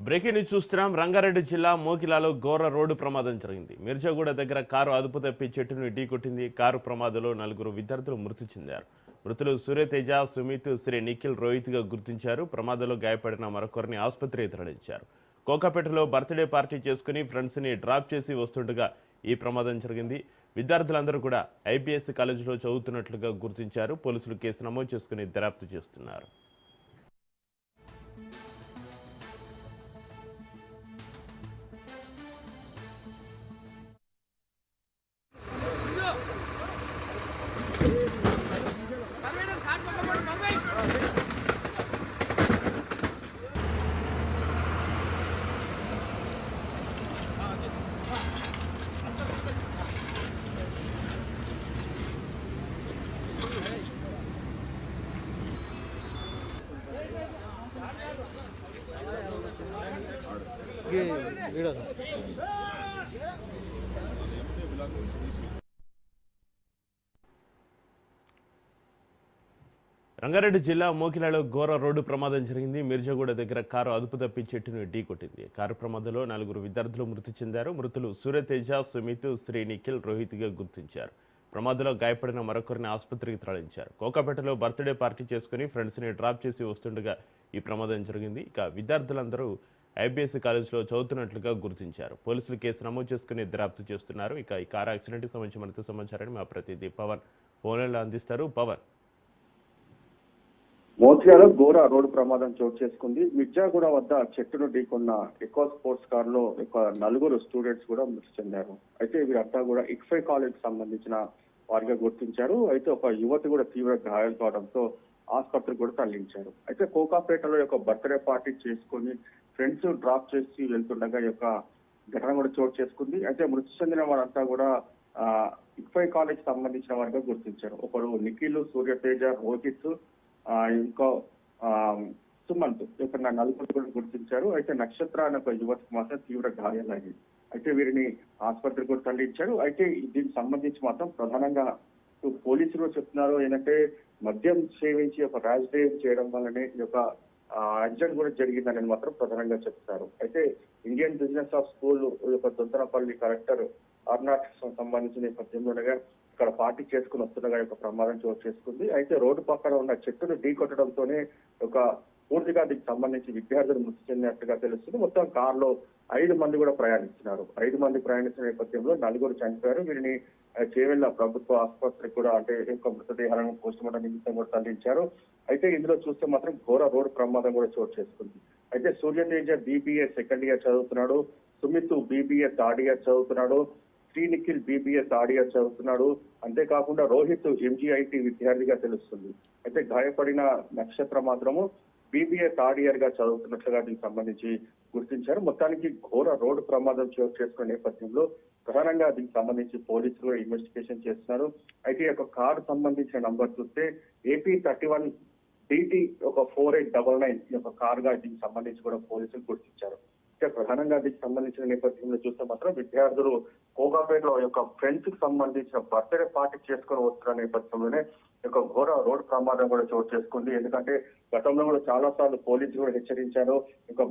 Breaking news చూస్తున్నాం. రంగారెడ్డి జిల్లా మోకిలాలో ఘోర రోడ్డు ప్రమాదం జరిగింది. మిర్జాగూడ దగ్గర కారు అదుపు తప్పి చెట్టును ఢీకొట్టింది. కారు ప్రమాదంలో 4 విద్యార్థులు మృతి చెందారు. మృతులు సూర్యతేజ, సుమిత్, శ్రీ నిఖిల్, రోహిత్గా గుర్తించారు. ప్రమాదంలో గాయపడిన మరొకరిని ఆసుపత్రికి తరలించారు. కోకాపేటలో బర్త్డే పార్టీ చేసుకుని ఫ్రెండ్స్ని డ్రాప్ చేసి వస్తుండగా ఈ ప్రమాదం జరిగింది. విద్యార్థులందరూ కూడా ఐపీఎస్ కాలేజీలో చదువుతున్నట్లుగా గుర్తించారు. పోలీసులు కేసు నమోదు చేసుకుని దర్యాప్తు చేస్తున్నారు. రంగారెడ్డి జిల్లా మోకిలాలో ఘోర రోడ్డు ప్రమాదం జరిగింది. మిర్జాగూడ దగ్గర కారు అదుపు తప్పి చెట్టును ఢీకొట్టింది. కారు ప్రమాదంలో 4 విద్యార్థులు మృతి చెందారు. మృతులు సూర్యతేజ, సుమిత్, శ్రీ నిఖిల్, రోహిత్గా గుర్తించారు. ప్రమాదంలో గాయపడిన మరొకరిని ఆసుపత్రికి తరలించారు. కోకాపేటలో బర్త్డే పార్టీ చేసుకుని ఫ్రెండ్స్ని డ్రాప్ చేసి వస్తుండగా ఈ ప్రమాదం జరిగింది. ఇక విద్యార్థులందరూ ఐబీఎస్ కాలేజీలో చదువుతున్నట్లుగా గుర్తించారు. పోలీసులు కేసు నమోదు చేసుకుని దర్యాప్తు చేస్తున్నారు. ఇక ఈ కారు యాక్సిడెంట్కి సంబంధించి మరింత సమాచారాన్ని మా ప్రతినిధి పవన్ ఫోన్లో అందిస్తారు. పవన్, మోతియాలో ఘోర రోడ్డు ప్రమాదం చోటు చేసుకుంది. మిర్జాగూడ వద్ద చెట్టును ఢీకొన్న ఎకో స్పోర్ట్స్ కార్ లో 4 స్టూడెంట్స్ కూడా మృతి చెందారు. అయితే వీరంతా కూడా ఇక్ఫై కాలేజ్ సంబంధించిన వారిగా గుర్తించారు. అయితే ఒక యువతి కూడా తీవ్ర గాయాలు కావడంతో ఆసుపత్రికి కూడా తరలించారు. అయితే కోకాపేటలో బర్త్డే పార్టీ చేసుకుని ఫ్రెండ్స్ డ్రాప్ చేసి వెళ్తుండగా ఘటన కూడా చోటు చేసుకుంది. అయితే మృతి చెందిన వారంతా కూడా ఇక్ఫై కాలేజ్ సంబంధించిన వారిగా గుర్తించారు. ఒకరు నిఖిల్, సూర్యతేజ, రోహిత్, ఇంకో సుమంత్ 4 కూడా గుర్తించారు. అయితే నక్షత్ర అనే ఒక యువతికి మాత్రం తీవ్ర గాయాలయ్యాయి. అయితే వీరిని ఆసుపత్రికి కూడా తరలించారు. అయితే దీనికి సంబంధించి మాత్రం ప్రధానంగా పోలీసులు చెప్తున్నారు ఏంటంటే మద్యం సేవించి ర్యాష్ డ్రైవ్ చేయడం వల్లనే యాక్సిడెంట్ కూడా జరిగిందని మాత్రం ప్రధానంగా చెప్తారు. అయితే Indian business of school Dontanapalli collector అర్నాట్ సంబంధించిన నేపథ్యంలోనగా ఇక్కడ పార్టీ చేసుకుని వస్తుండగా ప్రమాదం చోటు చేసుకుంది. అయితే రోడ్డు పక్కన ఉన్న చెట్టును ఢీకొట్టడంతోనే పూర్తిగా దీనికి సంబంధించి విద్యార్థులు మృతి చెందినట్టుగా తెలుస్తుంది. మొత్తం కారులో 5 మంది కూడా ప్రయాణిస్తున్నారు. 5 మంది ప్రయాణించిన నేపథ్యంలో 4 చనిపోయారు. వీరిని చేవెళ్ల ప్రభుత్వ ఆసుపత్రికి కూడా అంటే మృతదేహాలను పోస్ట్ మార్టం నిమిత్తం కూడా తరలించారు. అయితే ఇందులో చూస్తే మాత్రం ఘోర రోడ్డు ప్రమాదం కూడా చోటు చేసుకుంది. అయితే సూర్యతేజ బీబీఏ సెకండ్ ఇయర్ చదువుతున్నాడు. సుమిత్ బీబీఏ థర్డ్ ఇయర్ చదువుతున్నాడు. Shri Nikhil BBA third year చదువుతున్నాడు. అంతేకాకుండా రోహిత్ ఎంజీఐటీ విద్యార్థిగా తెలుస్తుంది. అయితే గాయపడిన నక్షత్ర మాత్రము బీబీఏ థర్డ్ ఇయర్ గా చదువుతున్నట్లుగా దీనికి సంబంధించి గుర్తించారు. మొత్తానికి ఘోర రోడ్డు ప్రమాదం చోటు చేసుకునే నేపథ్యంలో ప్రధానంగా దీనికి సంబంధించి పోలీసులు ఇన్వెస్టిగేషన్ చేస్తున్నారు. అయితే కారు సంబంధించిన నంబర్ చూస్తే AP31 DT 4899 కార్ గా దీనికి సంబంధించి కూడా పోలీసులు గుర్తించారు. ప్రధానంగా దీనికి సంబంధించిన నేపథ్యంలో చూస్తే మాత్రం విద్యార్థులు కోకాపేటలో ఫ్రెండ్స్ కి సంబంధించిన బర్త్డే పార్టీ చేసుకుని వస్తున్న నేపథ్యంలోనే ఘోర రోడ్డు ప్రమాదం కూడా చోటు చేసుకుంది. ఎందుకంటే గతంలో కూడా చాలా సార్లు పోలీసులు కూడా హెచ్చరించారు.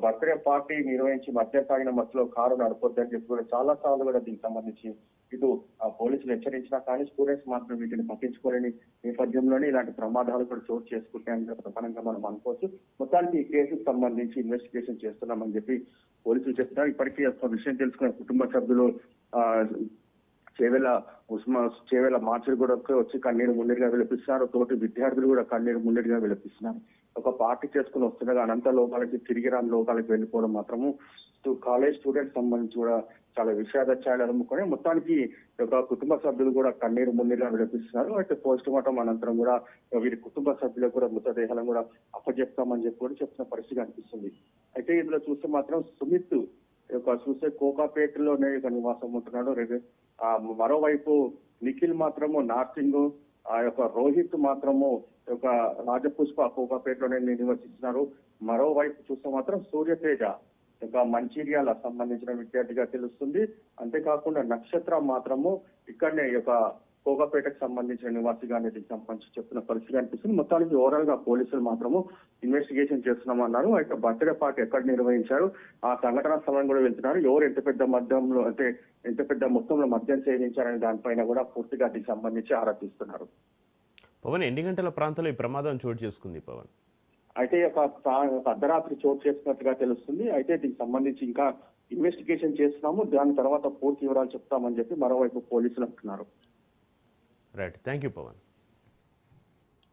బర్త్డే పార్టీ నిర్వహించి మద్యం తాగిన మధ్యలో కారు నడపొద్దని చెప్పి కూడా చాలా సార్లు కూడా దీనికి సంబంధించి పోలీసులు హెచ్చరించినా కానీ స్టూడెంట్స్ మాత్రం వీటిని పట్టించుకోలేని నేపథ్యంలోనే ఇలాంటి ప్రమాదాలు కూడా చోటు చేసుకుంటాయని ప్రధానంగా మనం అనుకోవచ్చు. మొత్తానికి ఈ కేసుకు సంబంధించి ఇన్వెస్టిగేషన్ చేస్తున్నామని చెప్పి పోలీసులు చెప్తున్నారు. ఇప్పటికీ విషయం తెలుసుకున్న కుటుంబ సభ్యులు చేవేళ్ల మార్చిగూడకు వచ్చి కన్నీరు మున్నీరుగా విలపిస్తున్నారు. తోటి విద్యార్థులు కూడా కన్నీరు మున్నీరుగా విలపిస్తున్నారు. పార్టీ చేసుకుని వస్తుండగా అనంత లోకాలకి తిరిగి రాని లోకాలకి వెళ్ళిపోవడం మాత్రము కాలేజ్ స్టూడెంట్స్ సంబంధించి కూడా చాలా విషాద ఛాయలు అనుకుని మొత్తానికి కుటుంబ సభ్యులు కూడా కన్నీరు మున్నీరుగా విలపిస్తున్నారు. అయితే పోస్ట్ మార్టం అనంతరం కూడా వీరి కుటుంబ సభ్యులకు కూడా మృతదేహాలను కూడా అప్పచెప్తామని చెప్పి కూడా చెప్తున్న పరిస్థితి అనిపిస్తుంది. అయితే ఇందులో చూస్తే మాత్రం సుమిత్ చూస్తే కోకాపేటలోనే నివాసం ఉంటున్నాడు. మరోవైపు నిఖిల్ మాత్రము నార్సింగ్, రోహిత్ మాత్రము రాజపుష్ప కోకాపేటలోనే నివసిస్తున్నారు. మరోవైపు చూస్తే మాత్రం సూర్యతేజ మంచిర్యాల సంబంధించిన విద్యార్థిగా తెలుస్తుంది. అంతేకాకుండా నక్షత్ర మాత్రము ఇక్కడనే కోకాపేటకు సంబంధించిన నివాసిగా అనేది సంబంధించి చెప్తున్న పరిస్థితి కనిపిస్తుంది. మొత్తానికి ఓవరాల్ గా పోలీసులు మాత్రము ఇన్వెస్టిగేషన్ చేస్తున్నామన్నారు. అయితే బర్త్డే పార్టీ ఎక్కడ నిర్వహించారు, ఆ సంఘటన స్థలం కూడా వెళ్తున్నారు. ఎవరు ఎంత పెద్ద మద్యంలో అంటే ఎంత పెద్ద మొత్తంలో మద్యం సేవించారనే దానిపైన కూడా పూర్తిగా దీనికి సంబంధించి ఆరా తీస్తున్నారు. పవన్, ఎన్ని గంటల ప్రాంతంలో ఈ ప్రమాదం చోటు చేసుకుంది పవన్? అయితే ఒక అర్ధరాత్రి చోటు చేసుకున్నట్టుగా తెలుస్తుంది. అయితే దీనికి సంబంధించి ఇంకా ఇన్వెస్టిగేషన్ చేస్తున్నాము, దాని తర్వాత పూర్తి వివరాలు చెప్తామని చెప్పి మరోవైపు పోలీసులు అంటున్నారు. Right, thank you Pawan.